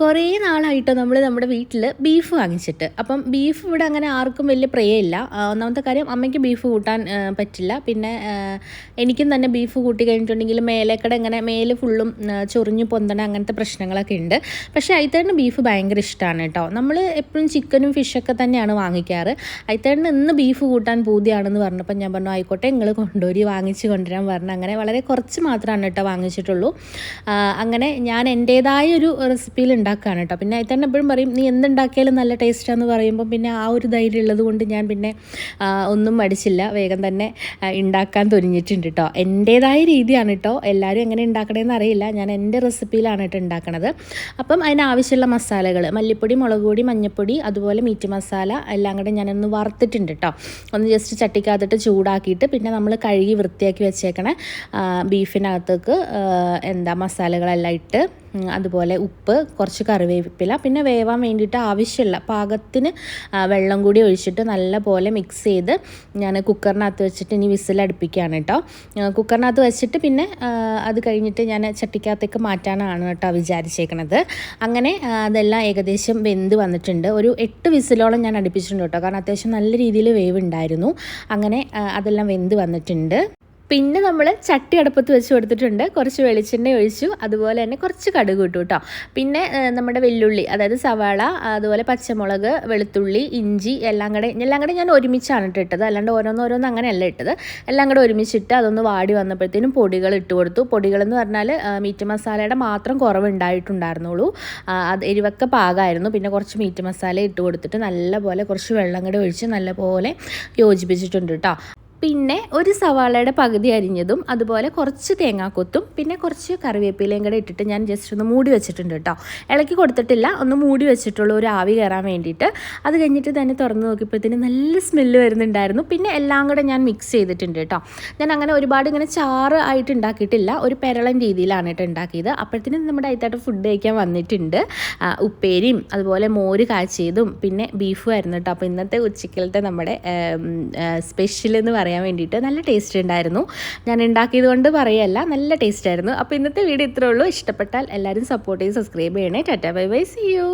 കുറേ നാളായിട്ടോ നമ്മൾ നമ്മുടെ വീട്ടിൽ ബീഫ് വാങ്ങിച്ചിട്ട്. അപ്പം ബീഫ് ഇവിടെ അങ്ങനെ ആർക്കും വലിയ പ്രിയമില്ല. ഒന്നാമത്തെ കാര്യം അമ്മയ്ക്ക് ബീഫ് കൂട്ടാൻ പറ്റില്ല. പിന്നെ എനിക്കും തന്നെ ബീഫ് കൂട്ടി കഴിഞ്ഞിട്ടുണ്ടെങ്കിൽ മേലേക്കടെ ഇങ്ങനെ മേല് ഫുള്ളും ചൊറിഞ്ഞു പൊന്തണ അങ്ങനത്തെ പ്രശ്നങ്ങളൊക്കെ ഉണ്ട്. പക്ഷേ അയിത്തേട്ടന് ബീഫ് ഭയങ്കര ഇഷ്ടമാണ് കേട്ടോ. നമ്മൾ എപ്പോഴും ചിക്കനും ഫിഷൊക്കെ തന്നെയാണ് വാങ്ങിക്കാറ്. അയിത്തേട്ടന് ഇന്ന് ബീഫ് കൂട്ടാൻ പൂതിയാണെന്ന് പറഞ്ഞപ്പോൾ ഞാൻ പറഞ്ഞു ആയിക്കോട്ടെ നിങ്ങൾ കൊണ്ടുവരി വാങ്ങിച്ച് കൊണ്ടുവരാൻ പറഞ്ഞു. അങ്ങനെ വളരെ കുറച്ച് മാത്രമാണ് കേട്ടോ വാങ്ങിച്ചിട്ടുള്ളൂ. അങ്ങനെ ഞാൻ എൻ്റേതായൊരു റെസിപ്പിയിൽ ഉണ്ടാക്കുകയാണ് കേട്ടോ. പിന്നെ അതിൽ തന്നെ എപ്പോഴും പറയും നീ എന്തുണ്ടാക്കിയാലും നല്ല ടേസ്റ്റാന്ന് പറയുമ്പോൾ പിന്നെ ആ ഒരു ധൈര്യം ഉള്ളത് കൊണ്ട് ഞാൻ പിന്നെ ഒന്നും മടിച്ചില്ല, വേഗം തന്നെ ഉണ്ടാക്കാൻ തുനിഞ്ഞിട്ടുണ്ട് കേട്ടോ. എൻ്റേതായ രീതിയാണ് കേട്ടോ, എല്ലാവരും എങ്ങനെ ഉണ്ടാക്കണമെന്ന് അറിയില്ല, ഞാൻ എൻ്റെ റെസിപ്പിയിലാണ് കേട്ടോ ഉണ്ടാക്കണത്. അപ്പം അതിനാവശ്യമുള്ള മസാലകൾ മല്ലിപ്പൊടി, മുളക് പൊടി, മഞ്ഞൾപ്പൊടി, അതുപോലെ മീറ്റ് മസാല എല്ലാം കൂടെ ഞാനൊന്ന് വറുത്തിട്ടുണ്ട് കേട്ടോ. ഒന്ന് ജസ്റ്റ് ചട്ടിക്കകത്തിട്ട് ചൂടാക്കിയിട്ട് പിന്നെ നമ്മൾ കഴുകി വൃത്തിയാക്കി വെച്ചേക്കണ ബീഫിനകത്തേക്ക് മസാലകളെല്ലാം ഇട്ട്, അതുപോലെ ഉപ്പ്, കുറച്ച് കറിവേപ്പില, പിന്നെ വേവാൻ വേണ്ടിയിട്ട് ആവശ്യമുള്ള പാകത്തിന് വെള്ളം കൂടി ഒഴിച്ചിട്ട് നല്ല പോലെ മിക്സ് ചെയ്ത് ഞാൻ കുക്കറിനകത്ത് വെച്ചിട്ട് ഇനി വിസിലടുപ്പിക്കുകയാണ് കേട്ടോ. കുക്കറിനകത്ത് വെച്ചിട്ട് പിന്നെ അത് കഴിഞ്ഞിട്ട് ഞാൻ ചട്ടിക്കകത്തേക്ക് മാറ്റാനാണ് കേട്ടോ വിചാരിച്ചേക്കണത്. അങ്ങനെ അതെല്ലാം ഏകദേശം വെന്ത് വന്നിട്ടുണ്ട്. ഒരു 8 വിസിലോളം ഞാൻ അടുപ്പിച്ചിട്ടുണ്ട് കേട്ടോ, കാരണം അത്യാവശ്യം നല്ല രീതിയിൽ വേവ് ഉണ്ടായിരുന്നു. അങ്ങനെ അതെല്ലാം വെന്ത് വന്നിട്ടുണ്ട്. പിന്നെ നമ്മൾ ചട്ടി അടുപ്പത്ത് വെച്ച് കൊടുത്തിട്ടുണ്ട്, കുറച്ച് വെളിച്ചെണ്ണ ഒഴിച്ചു, അതുപോലെ തന്നെ കുറച്ച് കടുക് ഇട്ടു കേട്ടോ. പിന്നെ നമ്മുടെ വെല്ലുള്ളി, അതായത് സവാള, അതുപോലെ പച്ചമുളക്, വെളുത്തുള്ളി, ഇഞ്ചി എല്ലാം കൂടെ ഞാൻ ഒരുമിച്ചാണ് ഇട്ടത്, അല്ലാണ്ട് ഓരോന്നോരോന്ന് അങ്ങനെയല്ല ഇട്ടത്. എല്ലാം കൂടെ ഒരുമിച്ചിട്ട് അതൊന്ന് വാടി വന്നപ്പോഴത്തേനും പൊടികൾ ഇട്ട് കൊടുത്തു. പൊടികളെന്ന് പറഞ്ഞാൽ മീറ്റ് മസാലയുടെ മാത്രം കുറവുണ്ടായിട്ടുണ്ടായിരുന്നുള്ളൂ, അത് എരിവൊക്കെ പാകമായിരുന്നു. പിന്നെ കുറച്ച് മീറ്റ് മസാല ഇട്ട് കൊടുത്തിട്ട് നല്ലപോലെ കുറച്ച് വെള്ളം കൂടെ ഒഴിച്ച് നല്ലപോലെ യോജിപ്പിച്ചിട്ടുണ്ട് കേട്ടോ. പിന്നെ ഒരു സവാളയുടെ പകുതി അരിഞ്ഞതും, അതുപോലെ കുറച്ച് തേങ്ങാക്കൊത്തും, പിന്നെ കുറച്ച് കറിവേപ്പിലയും കൂടെ ഇട്ടിട്ട് ഞാൻ ജസ്റ്റ് ഒന്ന് മൂടി വെച്ചിട്ടുണ്ട് കേട്ടോ. ഇളക്കി കൊടുത്തിട്ടില്ല, ഒന്ന് മൂടി വെച്ചിട്ടുള്ളൂ ഒരു ആവി കയറാൻ വേണ്ടിയിട്ട്. അത് കഴിഞ്ഞിട്ട് തന്നെ തുറന്ന് നോക്കിയപ്പോഴത്തേന് നല്ല സ്മെല്ല് വരുന്നുണ്ടായിരുന്നു. പിന്നെ എല്ലാം കൂടെ ഞാൻ മിക്സ് ചെയ്തിട്ടുണ്ട് കേട്ടോ. ഞാൻ അങ്ങനെ ഒരുപാട് ഇങ്ങനെ ചാറ് ആയിട്ട് ഉണ്ടാക്കിയിട്ടില്ല, ഒരു പെരളൻ രീതിയിലാണ് കേട്ടോ ഉണ്ടാക്കിയത്. അപ്പോഴത്തേനും നമ്മുടെ അതിത്തായിട്ട് ഫുഡ് കഴിക്കാൻ വന്നിട്ടുണ്ട്. ഉപ്പേരിയും അതുപോലെ മോര് കാച്ചിയതും പിന്നെ ബീഫും ആയിരുന്നു കേട്ടോ. അപ്പോൾ ഇന്നത്തെ ഉച്ചക്കലത്തെ നമ്മുടെ സ്പെഷ്യൽ എന്ന് പറയാൻ വേണ്ടിയിട്ട് നല്ല ടേസ്റ്റ് ഉണ്ടായിരുന്നു. ഞാൻ ഉണ്ടാക്കിയത് കൊണ്ട് പറയല്ല, നല്ല ടേസ്റ്റ് ആയിരുന്നു. അപ്പോൾ ഇന്നത്തെ വീഡിയോ ഇത്രേ ഉള്ളൂ. ഇഷ്ടപ്പെട്ടാൽ എല്ലാവരും സപ്പോർട്ട് ചെയ്ത് സബ്സ്ക്രൈബ് ചെയ്യണേ. Tata bye bye, see U.